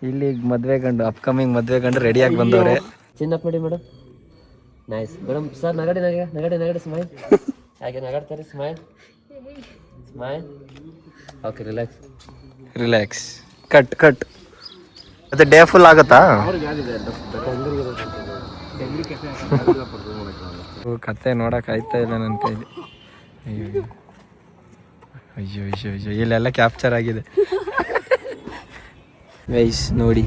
ಇಲ್ಲಿ ಮದುವೆ ಗಂಡು ಅಪ್ಕಮಿಂಗ್ ಮದುವೆ ಗಂಡು ರೆಡಿಯಾಗಿ ಬಂದವ್ರೆ. ಚಿನ್ನಪ್ ಮಾಡಿ ಮೇಡಮ್. Nice madam. ಸರ್ ನಗಡಿ ಸ್ಮೈಲ್. ಹಾಗೆ ನಗಾಡ್ತಾರೆ. ಸ್ಮೈಲ್. Okay, relax. ಕಟ್ ಮತ್ತೆ ಡೇ ಫುಲ್ ಆಗುತ್ತಾ? ಕತೆ ನೋಡಕ್ ಆಯ್ತಾ ಇಲ್ಲ ನನ್ನ ಕೈಲಿ. ಅಯ್ಯೋ ಇಲ್ಲೆಲ್ಲ ಕ್ಯಾಪ್ಚರ್ ಆಗಿದೆ. ವೈಸ್ ನೋಡಿ,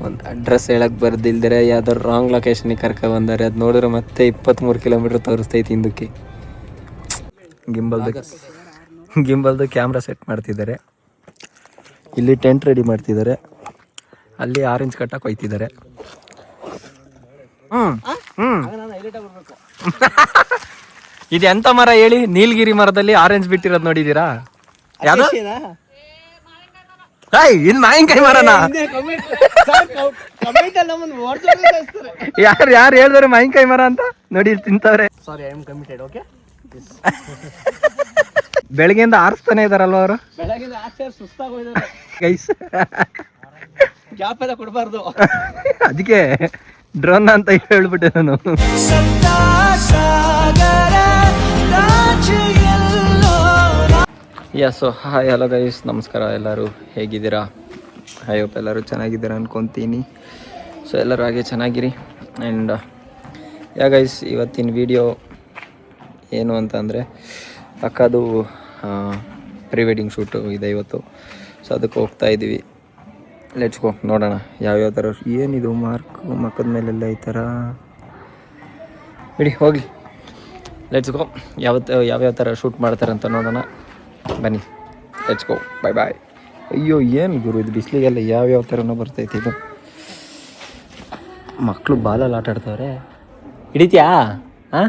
ಒಂದು ಅಡ್ರೆಸ್ ಹೇಳಕ್ ಬರ್ದಿಲ್ದರೆ ಯಾವ್ದಾದ್ರು ರಾಂಗ್ ಲೊಕೇಶನಿಗೆ ಕರ್ಕೊ ಬಂದಾರೆ. ಅದು ನೋಡಿದ್ರೆ ಮತ್ತೆ 23 ಕಿಲೋಮೀಟ್ರ್ ತೋರಿಸ್ತೈತಿ ಹಿಂದಕ್ಕೆ. ಗಿಂಬಲ್ದು ಕ್ಯಾಮ್ರಾ ಸೆಟ್ ಮಾಡ್ತಿದ್ದಾರೆ. ಇಲ್ಲಿ ಟೆಂಟ್ ರೆಡಿ ಮಾಡ್ತಿದ್ದಾರೆ. ಅಲ್ಲಿ ಆರೆಂಜ್ ಕಟ್ಟಕ್ಕೆ ಹೋಯ್ತಿದ್ದಾರೆ. ಇದು ಎಂತ ಮರ ಹೇಳಿ? ನೀಲಗಿರಿ ಮರದಲ್ಲಿ ಆರೆಂಜ್ ಬಿಟ್ಟಿರೋದು ನೋಡಿದೀರಾ? ಯಾವ್ದು? ಇದು ಮಾವಿನಕಾಯಿ ಮರನಾ? ಯಾರು ಹೇಳಿದ್ರೆ ಮಾವಿನಕಾಯಿ ಮರ ಅಂತ ನೋಡಿ ತಿಂತವ್ರೆ. ಬೆಳಗ್ಗೆಯಿಂದ ಆರಿಸ್ತಾನೆ ಇದಾರಲ್ವ ಅವರು. ಕೊಡಬಾರ್ದು, ಅದಕ್ಕೆ ಡ್ರೋನ್ ಅಂತ ಹೇಳ್ಬಿಟ್ಟೆ ನಾನು. ಸೊ ಹಾಯ್ ಹಲೋ ಗೈಸ್, ನಮಸ್ಕಾರ. ಎಲ್ಲರೂ ಹೇಗಿದ್ದೀರಾ? ಐ ಹೋಪ್ ಎಲ್ಲರೂ ಚೆನ್ನಾಗಿದ್ದೀರಾ ಅನ್ಕೊತೀನಿ. ಸೊ ಎಲ್ಲರೂ ಹಾಗೆ ಚೆನ್ನಾಗಿರಿ. ಆ್ಯಂಡ್ ಗೈಸ್, ಇವತ್ತಿನ ವಿಡಿಯೋ ಏನು ಅಂತ ಅಂದರೆ ಅಕ್ಕದು ಪ್ರೀ ವೆಡ್ಡಿಂಗ್ ಶೂಟು ಇದೆ ಇವತ್ತು. ಸೊ ಅದಕ್ಕೆ ಹೋಗ್ತಾ ಇದ್ದೀವಿ. ಲೆಟ್ಸ್ ಗೋ, ನೋಡೋಣ ಯಾವ್ಯಾವ ಥರ. ಏನಿದು ಮಾರ್ಕ್ ಮಕ್ಕದ ಮೇಲೆಲ್ಲ ಈ ಥರ ಬಿಡಿ, ಹೋಗಿ ಲೆಟ್ಸ್ ಗೋ. ಯಾವ್ಯಾವ ಥರ ಶೂಟ್ ಮಾಡ್ತಾರಂತ ನೋಡೋಣ ಬನ್ನಿ. ಲೆಟ್ಸ್ ಗೋ, ಬಾಯ್. ಅಯ್ಯೋ ಏನು ಗುರು ಇದು ಬಿಸಿಲಿಗೆಲ್ಲ ಯಾವ್ಯಾವ ಥರನೋ ಬರ್ತೈತಿ ಇದು. ಮಕ್ಕಳು ಬಾಲಲ್ಲಿ ಆಟ ಆಡ್ತವ್ರೆ. ಹಿಡಿತ್ಯಾ? ಹಾಂ,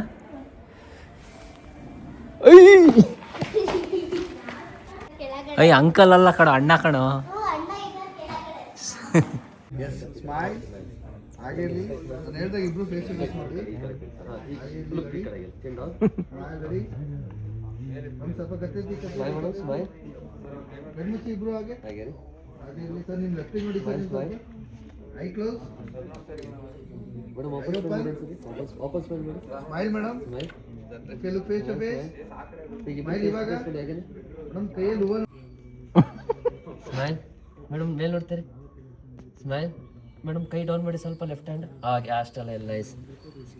ಅಯ್ಯ ಅಂಕಲ್ ಅಲ್ಲ ಕಣೋ, ಅಣ್ಣ ಕಣೋ. ಮೇಡಮ್ ಮೇಲ್ ನೋಡ್ತೀರಿ. Smile madam. ಕೈ ಡೌನ್ ಮಾಡಿ ಸ್ವಲ್ಪ, ಲೆಫ್ಟ್ ಹ್ಯಾಂಡ್. ಹಾಗೆ ಅಷ್ಟೆಲ್ಲ ಎಲ್ಲ ನೈಸ್.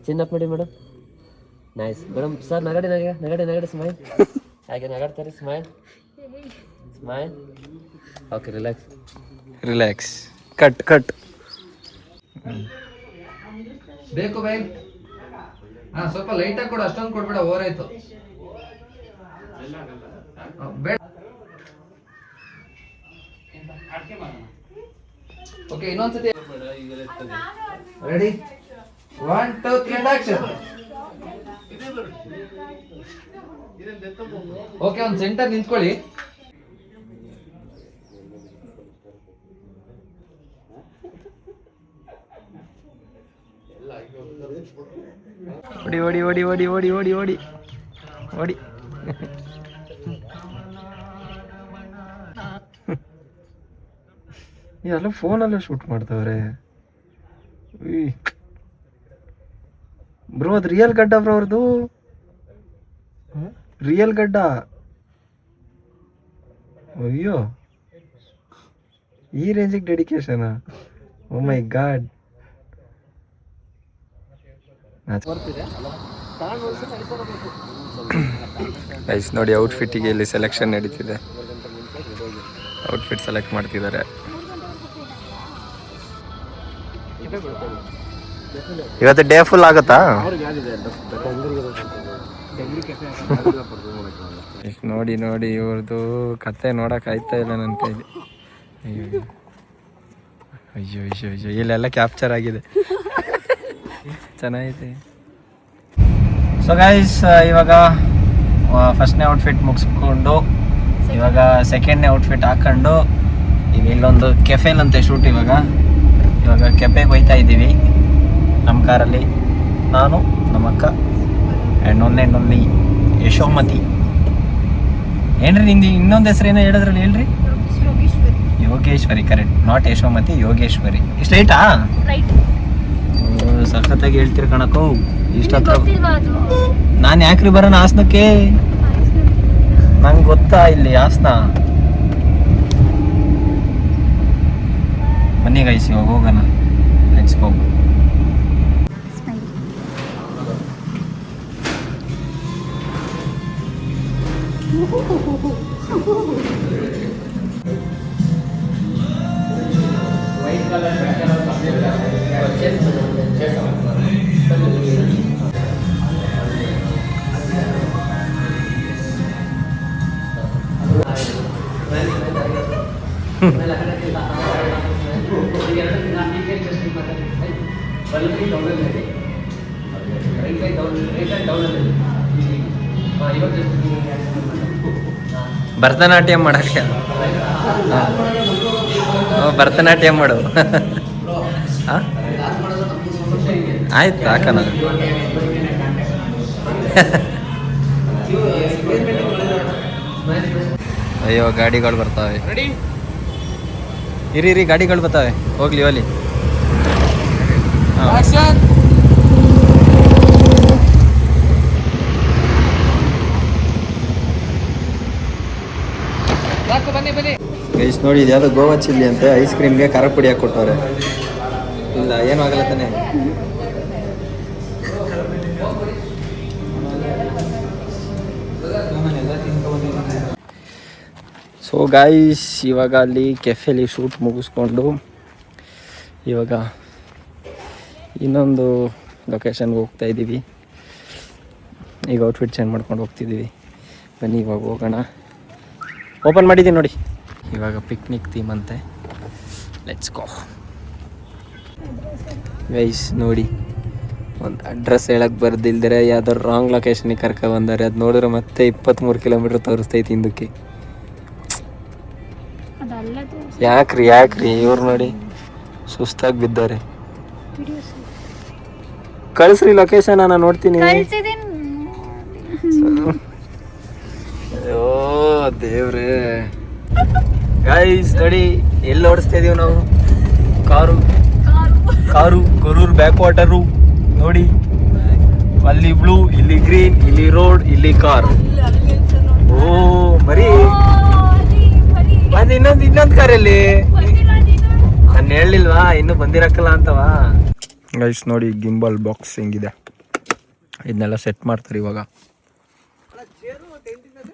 ಚಿನ್ನಪ್ ಮಾಡಿ ಮೇಡಮ್. Nice madam. ಸರ್ ನಗಡಿ ಸ್ಮೈಲ್. ಹಾಗೆ ನಗಾಡ್ತಾರೆ. ಸ್ಮೈಲ್. Okay, relax. ಕಟ್ ಬೇಕು ಬೈ. ಸ್ವಲ್ಪ ಲೈಟಾಗಿ ಕೊಡು, ಅಷ್ಟೊಂದು ಕೊಡ್ಬೇಡ, ಓವರ್ ಆಯ್ತು. ಓಕೆ, ಇನ್ನೊಂದ್ಸತಿ ರೆಡಿ. 1 2 3 ಆಕ್ಷನ್. ಓಕೆ, ಒಂದು ಸೆಂಟರ್ ನಿಂತ್ಕೊಳ್ಳಿ. ಓಡಿ. ಎಲ್ಲ ಫೋನಲ್ಲೇ ಶೂಟ್ ಮಾಡ್ತವ್ರೆ. ಬ್ರೋ ಅದು ರಿಯಲ್ ಗಡ್ಡ ಬ್ರೋ, ಅವ್ರದ್ದು ರಿಯಲ್ ಗಡ್ಡ. ಅಯ್ಯೋ, ಈ ರೇಂಜಿಗೆ dedication. Oh my god. Guys ನೋಡಿ, ಔಟ್ಫಿಟ್ಟಿಗೆ ಇಲ್ಲಿ ಸೆಲೆಕ್ಷನ್ ನಡೀತಿದೆ. ಔಟ್ಫಿಟ್ ಸೆಲೆಕ್ಟ್ ಮಾಡ್ತಿದ್ದಾರೆ. ಇವತ್ತು ಡೇ ಫುಲ್ ಆಗುತ್ತಾ? ನೋಡಿ ಇವ್ರದ್ದು ಕತೆ ನೋಡಕ್ ಆಯ್ತಾ ಇಲ್ಲ ನನ್ನ ಕೈಲಿ. ಅಯ್ಯೋ ಇಲ್ಲೆಲ್ಲ ಕ್ಯಾಪ್ಚರ್ ಆಗಿದೆ. ಚೆನ್ನಾಗಿದೆ. ಸೊ ಗೈಸ್, ಇವಾಗ ಫಸ್ಟ್ನೇ ಔಟ್ಫಿಟ್ ಮುಗಿಸ್ಕೊಂಡು ಇವಾಗ ಸೆಕೆಂಡ್ನೇ ಔಟ್ಫಿಟ್ ಹಾಕೊಂಡು ಈಗ ಇಲ್ಲೊಂದು ಕೆಫೆಲಂತೆ ಶೂಟ್. ಇವಾಗ ಕೆಫೆಗೆ ಹೋಯ್ತಾ ಇದ್ದೀವಿ ನಮ್ಮ ಕಾರಲ್ಲಿ. ನಾನು, ನಮ್ಮ ಅಕ್ಕ ಆ್ಯಂಡ್ ಒಂದೇ ಯಶೋಮತಿ. ಏನ್ರಿ ನಿಂದು ಇನ್ನೊಂದು ಹೆಸರು ಏನೋ ಹೇಳಿದ್ರಲ್ಲಿ ಹೇಳ್ರಿ. Yogeshwari correct, not Yashomati, Yogeshwari. ಸ್ಟ್ರೈಟಾ? ಸಖತ್ತಾಗಿ ಹೇಳ್ತೀರಿ ಕಣಕ್ಕೋ. ಇಷ್ಟ ನಾನು ಯಾಕ್ರಿ ಬರೋಣ ಹಾಸನಕ್ಕೆ? ನಂಗೆ ಗೊತ್ತಾ ಇಲ್ಲಿ ಹಾಸನ. ಬನ್ನಿ ಗೈಸ್, ಇವಾಗ ಹೋಗೋಣ. Let's go. ಭರತನಾಟ್ಯ ಮಾಡಕ್ಕೆ ಭರತನಾಟ್ಯ ಮಾಡು. ಆಯ್ತು ಹಾಕೋಣ. ಅಯ್ಯೋ ಗಾಡಿಗಳು ಬರ್ತಾವೆ. ಇರಿ ಗಾಡಿಗಳು ಬರ್ತಾವೆ, ಹೋಗ್ಲಿ ಹೋಗ್ಲಿ. ಗೈಸ್ ನೋಡಿ, ಇದು ಯಾವುದು ಗೋವಾ ಚಿಲ್ಲಿ ಅಂತೆ. ಐಸ್ ಕ್ರೀಮ್ಗೆ ಖಾರ ಪುಡಿ ಹಾಕಿ ಕೊಟ್ಟವ್ರೆ. ಇಲ್ಲ ಏನೂ ಆಗಲ್ಲ ತಾನೆ. ಸೊ ಗೈಸ್, ಇವಾಗ ಅಲ್ಲಿ ಕೆಫೆಲಿ ಶೂಟ್ ಮುಗಿಸ್ಕೊಂಡು ಇವಾಗ ಇನ್ನೊಂದು ಲೊಕೇಶನ್ಗೆ ಹೋಗ್ತಾ ಇದ್ದೀವಿ. ಈಗ ಔಟ್ಫಿಟ್ ಚೇಂಜ್ ಮಾಡ್ಕೊಂಡು ಹೋಗ್ತಿದ್ದೀವಿ. ಬನ್ನಿ ಇವಾಗ ಹೋಗೋಣ. ಓಪನ್ ಮಾಡಿದ್ದೀನಿ ನೋಡಿ. ಇವಾಗ ಪಿಕ್ನಿಕ್ ಥೀಮ್ ಅಂತೆ. Let's go guys. ನೋಡಿ, ಒಂದು ಅಡ್ರೆಸ್ ಹೇಳಕ್ಕೆ ಬರ್ದಿಲ್ದರೆ ಯಾವ್ದಾರು ರಾಂಗ್ ಲೊಕೇಶನಿಗೆ ಕರ್ಕೊಬಂದಾರೆ. ಅದು ನೋಡಿದ್ರೆ ಮತ್ತೆ 23 ಕಿಲೋಮೀಟ್ರ್ ತೋರಿಸ್ತೈತಿ ಹಿಂದಕ್ಕೆ. ಯಾಕ್ರಿ ಇವ್ರು ನೋಡಿ ಸುಸ್ತಾಗಿ ಬಿದ್ದಾರೆ. ಕಳಿಸ್ರಿ ಲೊಕೇಶನ್, ನಾನು ನೋಡ್ತೀನಿ. ಅಯ್ಯೋ ದೇವ್ರೇ. ಗೈಸ್ ನೋಡಿ, ಎಲ್ಲಿ ಓಡಿಸ್ತಾ ಇದೀವಿ ನಾವು? ಕಾರು ಗೊರೂರ್ ಬ್ಯಾಕ್ ವಾಟರು ನೋಡಿ. ಅಲ್ಲಿ ಬ್ಲೂ, ಇಲ್ಲಿ ಗ್ರೀನ್, ಇಲ್ಲಿ ರೋಡ್, ಇಲ್ಲಿ ಕಾರ್. ಓ ಮರಿ, ಅದು ಇನ್ನೊಂದು ಕಾರಲ್ಲಿ ನಾನು ಹೇಳಿಲ್ವಾ ಇನ್ನು ಬಂದಿರಕ್ಕಲ್ಲ ಅಂತವಾ. ಗೈಸ್ ನೋಡಿ, ಗಿಂಬಲ್ ಬಾಕ್ಸ್ ಹೆಂಗಿದೆ. ಇದನ್ನೆಲ್ಲ ಸೆಟ್ ಮಾಡ್ತಾರೆ ಇವಾಗ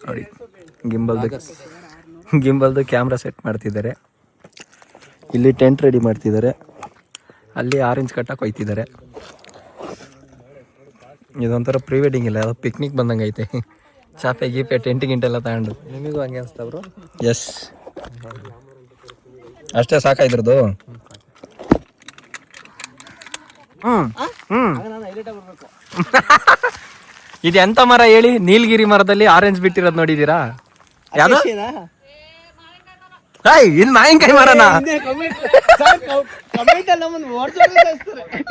ನೋಡಿ. ಗಿಂಬಲ್ದು ಕ್ಯಾಮ್ರಾ ಸೆಟ್ ಮಾಡ್ತಿದ್ದಾರೆ. ಇಲ್ಲಿ ಟೆಂಟ್ ರೆಡಿ ಮಾಡ್ತಿದ್ದಾರೆ. ಅಲ್ಲಿ ಆರೆಂಜ್ ಕಟ್ಟಕ್ಕೆ ಹೋಯ್ತಿದ್ದಾರೆ. ಇದೊಂಥರ ಪ್ರೀ ವೆಡ್ಡಿಂಗ್ ಇಲ್ಲ, ಯಾವ್ದು ಪಿಕ್ನಿಕ್ ಬಂದಂಗೆ ಐತೆ. ಚಾಪೆ ಗೀಪೆ ಟೆಂಟ್ ಗಿಂಟೆಲ್ಲ ತಗೊಂಡು. ನಿಮಗೂ ಹಂಗೆ ಅನಿಸ್ತಾವ್ರು? ಎಸ್, ಅಷ್ಟೇ ಸಾಕಾಯ್ದ್ರದ್ದು. ಇದು ಎಂತ ಮರ ಹೇಳಿ? ನೀಲಗಿರಿ ಮರದಲ್ಲಿ ಆರೆಂಜ್ ಬಿಟ್ಟಿರೋದು ನೋಡಿದೀರಾ? ಯಾವ್ದು? ಇನ್ ಮಾವಿನಕಾಯಿ ಮರನಾ?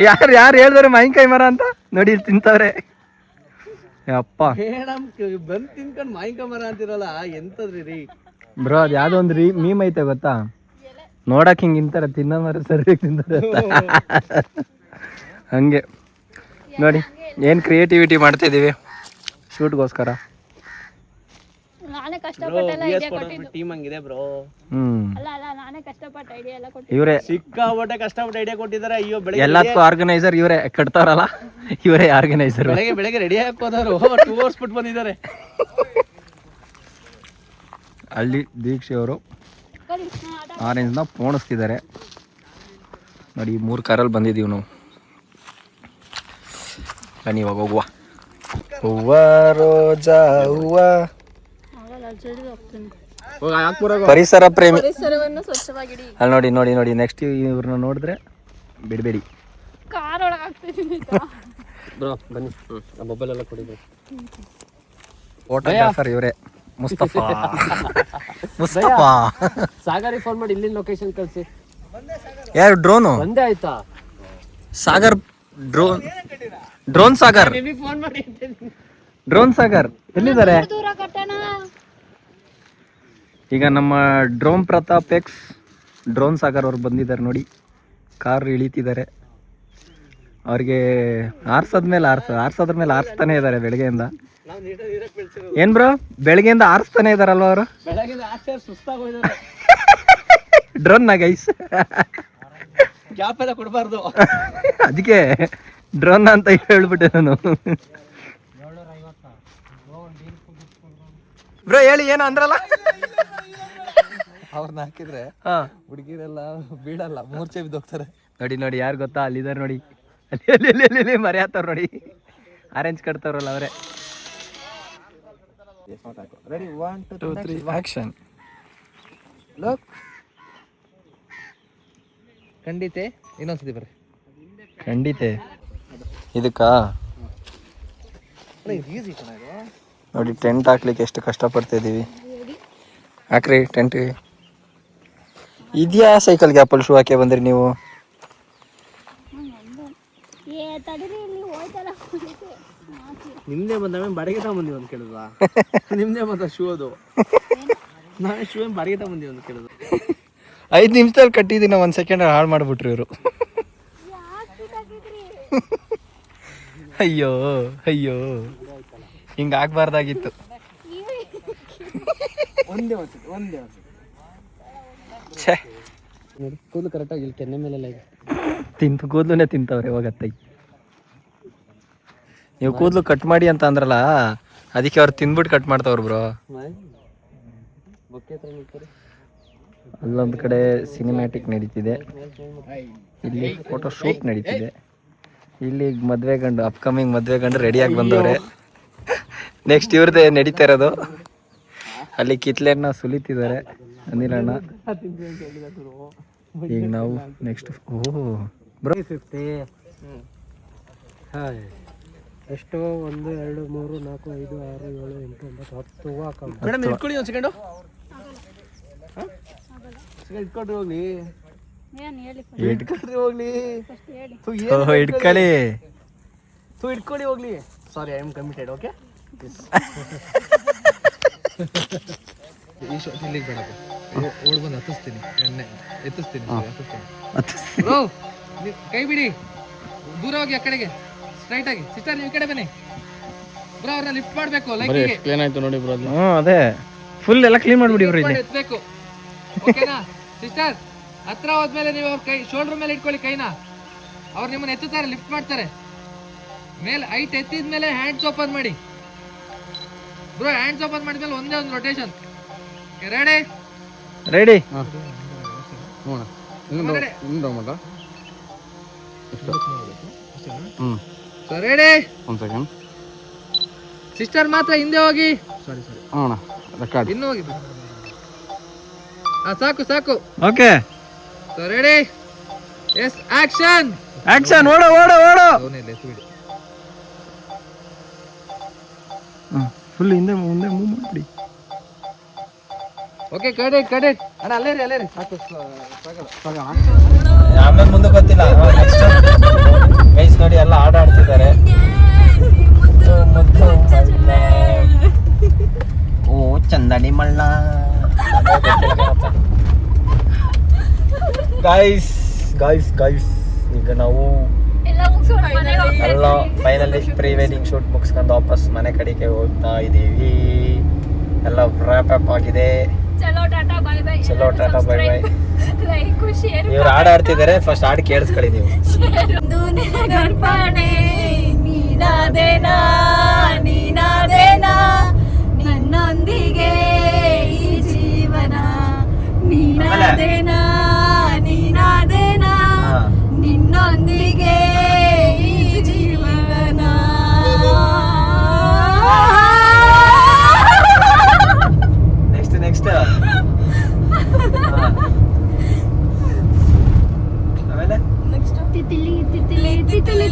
ಯಾರು ಹೇಳಿದ್ರೆ ಮಾವಿನಕಾಯಿ ಮರ ಅಂತ ನೋಡಿ ತಿಂತವ್ರೆ. ಅಪ್ಪ ಬಂದ್ ತಿನ್ಕೊಂಡ್ ಮಾವಿನಕಾಯಿ ಮರ ಅಂತಿರಲ್ಲ, ಎಂತದ್ರಿ ಬ್ರೋ? ಅದು ಯಾವ್ದೋ ಒಂದು ಮೀಮ್ ಐತೆ ಗೊತ್ತಾ? ನೋಡಕ್ ಹಿಂಗ್ ತಿಂತಾರ, ತಿನ್ನೋ ಮರ ಸರಿ ತಿಂತಾರೆ ಹಂಗೆ ನೋಡಿ. ಏನ್ ಕ್ರಿಯೇಟಿವಿಟಿ ಮಾಡ್ತಾ ಇದೀವಿ ಶೂಟ್ಗೋಸ್ಕರ. ಇವರೇ ಸಿಕ್ಕಾಪಟ್ಟೆ ಕಷ್ಟಪಟ್ಟು ಐಡಿಯಾ ಕೊಟ್ಟಿದ್ದಾರೆ. ಅಯ್ಯೋ, ಎಲ್ಲದಕ್ಕೂ ಆರ್ಗನೈಸರ್ ಇವರೇ. ಕಟ್ತಾರಲ್ಲ ಇವರೇ ಆರ್ಗನೈಸರ್. ಬೆಳಗ್ಗೆ ರೆಡಿ ಹಾಕೋದವ್ರು 2 hours ಬಿಟ್ಟು ಬಂದಿದ್ದಾರೆ. ಅಲ್ಲಿ ದೀಕ್ಷೆ ಅವರು ಆರೆಂಜ್ನ ಪೋಣಿಸ್ತಿದ್ದಾರೆ ನೋಡಿ. 3 ಕಾರಲ್ಲಿ ಬಂದಿದ್ದೀವಿ ನಾವು. ಬನ್ನಿ ಇವಾಗ ಹೋಗುವ. ಹೂವ ರೋಜಾ ಹೂವ. ಪರಿಸರ ಪ್ರೇಮಿ. ಅಲ್ಲಿ ನೋಡಿ ನೋಡಿ ನೋಡಿ. ನೆಕ್ಸ್ಟ್ ಇವ್ರನ್ನ ನೋಡಿದ್ರೆ ಬಿಡಬೇಡಿ. ಬನ್ನಿ, ಮೊಬೈಲ್ ಎಲ್ಲ ಕೊಡಿ. ಫೋಟೋಗ್ರಾಫರ್ ಇವರೇ, ಮುಸ್ತಫಾ. ಸಾಗರಿಗೆ ಫೋನ್ ಮಾಡಿ ಇಲ್ಲಿ ಲೊಕೇಶನ್ ಕಳಿಸಿ. ಯಾರು? ಡ್ರೋನು ಒಂದೇ ಆಯ್ತಾ? ಸಾಗರ್ ಡ್ರೋನ್ ಸಾಗರ್. ಡ್ರೋನ್ ಸಾಗರ್ ಎಲ್ಲಿದ್ದಾರೆ? ಈಗ ನಮ್ಮ drone Pratap X drone Sagar ಅವ್ರು ಬಂದಿದ್ದಾರೆ ನೋಡಿ, ಕಾರ್ ಇಳಿತಿದ್ದಾರೆ. ಅವ್ರಿಗೆ ಆರ್ಸೋದ್ರ ಮೇಲೆ ಆರಿಸ್ತಾನೆ ಇದ್ದಾರೆ ಬೆಳಗ್ಗೆಯಿಂದ. ಏನ್ ಬ್ರೋ ಬೆಳಗ್ಗೆಯಿಂದ ಆರಿಸ್ತಾನೆ ಇದಾರಲ್ವ ಅವರು ಡ್ರೋನ್ನ ಗೈಸ್. ಕೊಡಬಾರ್ದು ಅದಕ್ಕೆ ಡ್ರೋನ್ ಅಂತ ಹೇಳ್ಬಿಟ್ಟೆ ನಾನು. ಬ್ರೋ ಹೇಳಿ ಏನೋ ಅಂದ್ರಲ್ಲ. ಅವ್ರನ್ನ ಹಾಕಿದ್ರೆ ಹುಡುಗಿರೆಲ್ಲ ಬೀಳಲ್ಲ, ಮೂರ್ಛೆ ಬಿದ್ದೋಗ್ತಾರೆ. ನೋಡಿ ಯಾರು ಗೊತ್ತಾ, ಅಲ್ಲಿದ್ದಾರೆ ನೋಡಿ, ಅಲ್ಲಿ ಮರೆ ಹಾಕ್ತವ್ರು ನೋಡಿ, ಆರೆಂಜ್ ಕಟ್ತವ್ರಲ್ಲ ಅವರೇ. Ready 1 2 3 action. ಲುಕ್ ಖಂಡಿತೆ ಇನ್ನೊಂದ್ಸತಿ ಬರ್ರಿ. ಖಂಡಿತ ಇದಕ್ಕ ನೋಡಿ ಟೆಂಟ್ ಹಾಕ್ಲಿಕ್ಕೆ ಎಷ್ಟು ಕಷ್ಟಪಡ್ತಿದ್ದೀವಿ. ಹಾಕ್ರಿ ಟೆಂಟ್. ಇದೆಯಾ ಸೈಕಲ್ ಗ್ಯಾಪಲ್ಲಿ ಶೂ ಹಾಕಿ ಬಂದ್ರಿ ನೀವು? ನಿಮ್ದೇ ಬಂದ ಬಾಡಿಗೆ ತಗೊಂಬಂದಿವಿ ಅಂತ ಕೇಳಿದ್ವಾ? ನಿಮ್ದೇ ಬಂದ ಶೂ ಅದು, ನಾವೇ ಶೂ ಏನು ಬಾಡಿಗೆ ತಗೊಂಬಂದಿವಿ ಅಂತ ಕೇಳಿದ್ವು. 5 ನಿಮಿಷದಲ್ಲಿ ಕಟ್ಟಿದ್ದೀನಿ, 1 ಸೆಕೆಂಡ್ ಹಾಳು ಮಾಡಿಬಿಟ್ರು ಇವರು. ಅಯ್ಯೋ ಅಯ್ಯೋ, ಹಿಂಗೆ ಆಗ್ಬಾರ್ದಾಗಿತ್ತು. ಒಂದೇ ಛೇ, ಕೂದಲು ಕರೆಕ್ಟಾಗಿ ಇಲ್ಲಿ ಕೆನ್ನೆ ಮೇಲೆಲ್ಲ ಇದೆ. ಕೂದಲೇ ತಿಂತವ್ರೆ ಹೋಗತ್ತೈ. ನೀವು ಕೂದಲು ಕಟ್ ಮಾಡಿ ಅಂತ ಅಂದ್ರಲ್ಲ, ಅದಕ್ಕೆ ಅವ್ರು ತಿಂದ್ಬಿಟ್ಟು ಕಟ್ ಮಾಡ್ತಾವ್ರು ಬ್ರೋ. ಅಲ್ಲೊಂದು ಕಡೆ ಸಿನಿಮ್ಯಾಟಿಕ್ ನಡೀತಿದೆ, ಇಲ್ಲಿ ಫೋಟೋ ಶೂಟ್ ನಡೀತಿದೆ, ಇಲ್ಲಿ ಮದುವೆ ಗಂಡು ಅಪ್ಕಮಿಂಗ್ ಮದುವೆ ಗಂಡು ರೆಡಿಯಾಗಿ ಬಂದವ್ರೆ. ನೆಕ್ಸ್ಟ್ ಇವ್ರದ್ದೇ ನಡೀತಾ ಇರೋದು. ಅಲ್ಲಿ ಕಿತ್ಲೆಯನ್ನ ಸುಲಿತಿದ್ದಾರೆ ಅನಿಲಣ್ಣ. ಈಗ ನಾವು ನೆಕ್ಸ್ಟ್ ಬ್ರೋ ಎಷ್ಟು 1 2 3 4 5 6 7 8 9 10 ಮೇಡಮ್ ಇಟ್ಕೊಳ್ಳಿ ಒಂದು ಸೆಕೆಂಡು. ಇಟ್ಕೊಂಡ್ರಿ ಹೋಗ್ಲಿ, ಇಟ್ಕೊಂಡ್ರಿ ಹೋಗ್ಲಿ, ಇಟ್ಕೊಳ್ಳಿ ಹೋಗ್ಲಿ. ಸಾರಿ, ಐ ಆಮ್ ಕಮಿಟೆಡ್. ಓಕೆ, ಈ ಶಾಟ್ ಇಲ್ಲಿಗೆ ಬೇಡಪ್ಪ, ಓಡ್ ಬಂದು ಹತ್ತಿಸ್ತೀನಿ, ಎತ್ತಿಸ್ತೀನಿ. ಬ್ರೋ ಕೈ ಬಿಡಿ, ದೂರ ಹೋಗಿ ಆ ಕಡೆಗೆ, ಸ್ಟ್ರೈಟ್ ಆಗಿ. ಸಿಸ್ಟರ್ ನೀವು ಈ ಕಡೆ ಬನ್ನಿ ಬ್ರೋ, ಅವ್ರನ್ನ ಲಿಫ್ಟ್ ಮಾಡಬೇಕು. ಲೈಕ್ ಏನಾಯ್ತು ನೋಡಿ ಬ್ರೋ. ಅದೇ ಫುಲ್ ಎಲ್ಲ ಕ್ಲೀನ್ ಮಾಡ್ಬಿಡಿ ಬ್ರೋ. ಎತ್ತಬೇಕು, ಓಕೆನಾ? ಸಿಸ್ಟರ್ ಹತ್ರ ಹೋದ್ಮೇಲೆ ನೀವು ಅವ್ರ ಕೈ ಶೋಲ್ಡರ್ ಮೇಲೆ ಇಟ್ಕೊಳ್ಳಿ ಕೈನ. ಅವ್ರು ನಿಮ್ಮನ್ನ ಎತ್ತುತ್ತಾರೆ, ಲಿಫ್ಟ್ ಮಾಡ್ತಾರೆ. ಮೇಲೆ ಹೈಟ್ ಎತ್ತಿದ್ಮೇಲೆ ಹ್ಯಾಂಡ್ಸ್ ಓಪನ್ ಮಾಡಿ ಬ್ರೋ. ಹ್ಯಾಂಡ್ಸ್ ಓಪನ್ ಮಾಡಿದ್ಮೇಲೆ ಒಂದೇ ಒಂದು ರೊಟೇಷನ್. Ready ready. ರೆಡಿ. ಒಂದು ಸೆಕೆಂಡ್. ಸಿಸ್ಟರ್ ಮಾತ್ರ ಹಿಂದೆ ಹೋಗಿ. ರೆಕಾರ್ಡ್ ಇನ್ನು ಹೋಗಿ. ಸಾಕು ಸಾಕು. Okay ready. Yes action. Action. ಓಡು ಓಡು ಓಡು. ಫುಲ್ ಹಿಂದೆ ಮುಂದೆ ಮೂವ್ ಮಾಡಿ. ಓಕೆ, ಕಡೆಟ್ ಕಡೆಟ್ ಅಣ್ಣ, ಅಲ್ಲೇ ರೀ ಸಾಕು. ಆಮೇಲೆ ಮುಂದೆ ಗೊತ್ತಿಲ್ಲ. ಗೈಸ್ ನೋಡಿ ಎಲ್ಲ ಆಡ್ತಿದ್ದಾರೆ. ಓ ಚಂದನಿ ಮಳ್ಳ. ಗೈಸ್ ಗೈಸ್ ಗೈಸ್ ಈಗ ನಾವು ಎಲ್ಲ ಫೈನಲಿ ಪ್ರೀ ವೆಡ್ಡಿಂಗ್ ಶೂಟ್ ಮುಗಿಸ್ಕೊಂಡು ವಾಪಸ್ ಮನೆ ಕಡೆಗೆ ಹೋಗ್ತಾ ಇದೀವಿ. ಎಲ್ಲ ವ್ರಾಪ್ ಅಪ್ ಆಗಿದೆ. ಚಲೋ ಟಾಟಾ ಬೈ ಬೈ. ಇವ್ರು ಆಡ್ತಿದ್ದಾರೆ, ಫಸ್ಟ್ ಹಾಡು ಕೇಳಿಸ್ಕೊಳ್ಳಿ ನೀವು. ನಿನ್ನೊಂದಿಗೆ ಈ ಜೀವನ, ನೀನಾದೇನಾ ನೀನಾದೇನಾ, ನಿನ್ನೊಂದಿಗೆ ಈ ಜೀವನ. ನೆಕ್ಸ್ಟ್ ನೆಕ್ಸ್ಟ್ ಆಮೇಲೆ ತಿತಿಲಿ ತಿತಿಲಿ ತಿತಿಲಿ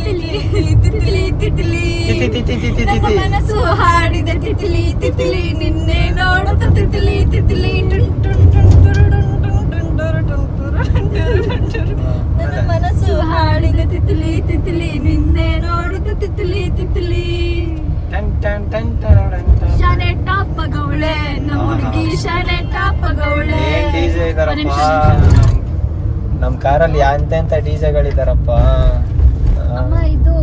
ತಿತಿಲಿ ತಿತಿಲಿ ತಿತಿಲಿ ನನ್ನ ಮನಸ್ಸು ಹಾಡಿದ ತಿತಿಲಿ ತಿತಿಲಿ, ನಿನ್ನೆ ನೋಡುತ್ತ ತಿತಿಲಿ ತಿತಿಲಿ ನನ್ನ ಮನಸ್ಸು ಹಾಡಿದ ತಿತಿಲಿ ತಿತಿಲಿ, ನಿನ್ನೆ ನೋಡುತ್ತ ತಿತಿಲಿ ತಿತಿಲಿ. ಶಾನೆ ಟಾಪಗೌಳೆ ನಮ್ಮ ಹುಡುಗಿ, ಶಾನೆ ಟಾಪಗೌಳೆ. ಏನ್ ಡಿಜೆ ಇದಾರಪ್ಪ. ನಮ್ಮ ಕಾರಲ್ಲಿ ಎಂತೆಂಥ ಡಿ ಜೆಗಳಿದಾರಪ್ಪ. ಅಮ್ಮ ಇದು